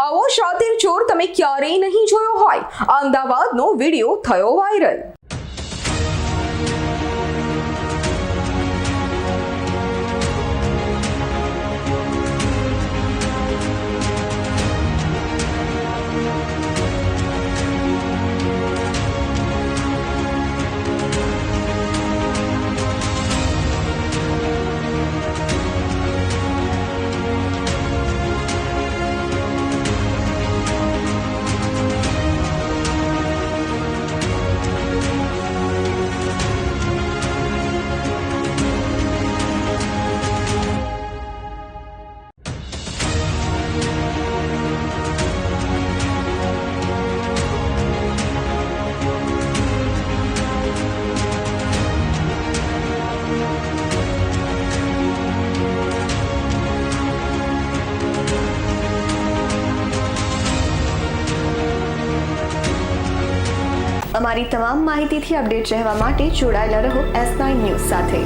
આવો શાતીર ચોર તમે ક્યારેય નહીં જોયો હોય. અમદાવાદનો વિડીયો થયો વાયરલ. અમારી તમામ માહિતીથી અપડેટ રહેવા માટે જોડાયેલા રહો S9 ન્યૂઝ સાથે.